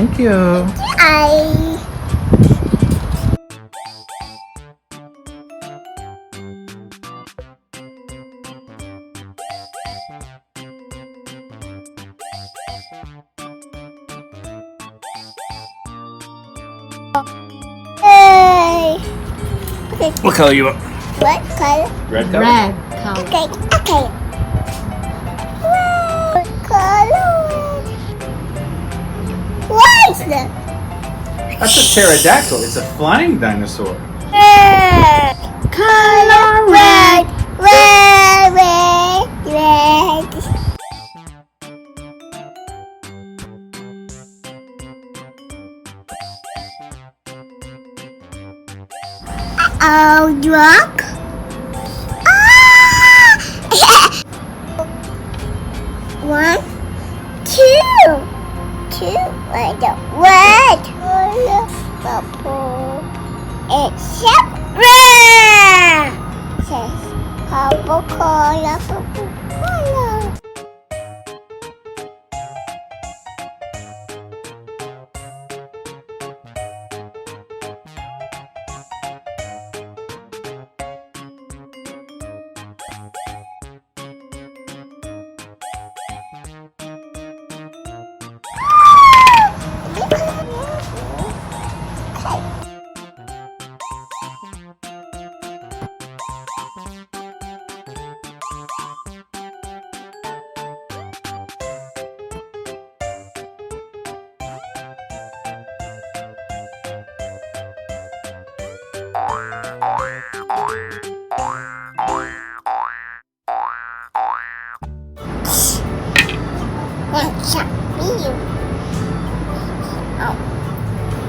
Thank you. I. Hey. Okay. What color you want? What color? Red color? Red color. Okay. Okay. What color? What is that? That's a pterodactyl. It's a flying dinosaur. Red. Color Red. Red. Red. Red. Oh, drunk? Ah! 1, 2. 2. Red. Red. Purple. It's red. It says purple color. Purple color.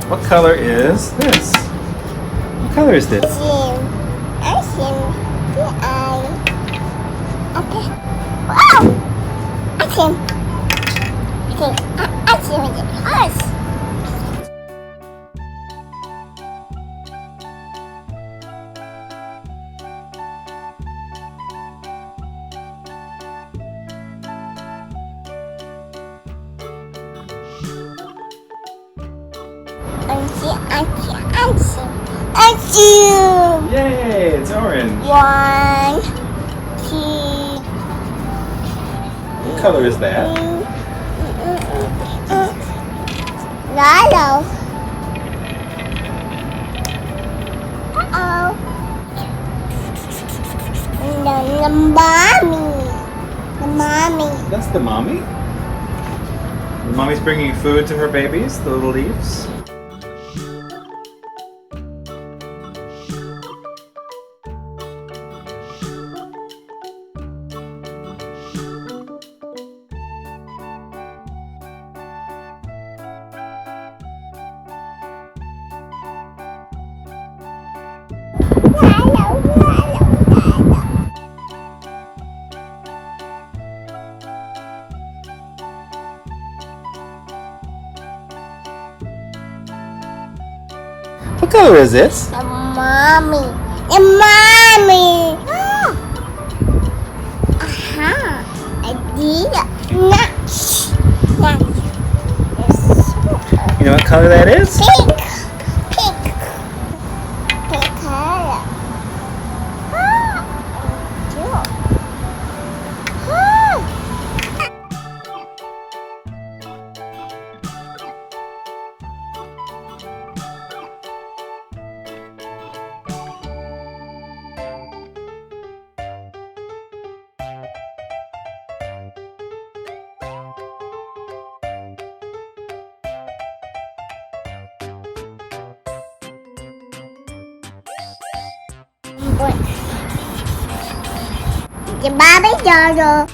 What color is this? What color is this? Yay, it's orange. 1, 2. What color is that? Lalo. Uh-oh. The mommy. The mommy. That's the mommy? The mommy's bringing food to her babies, the little leaves. What color is this? The mommy. The mommy. Aha. I did it. Nuts. You know what color that is? Pink. Pink. Pink color. Cute. The baby doll.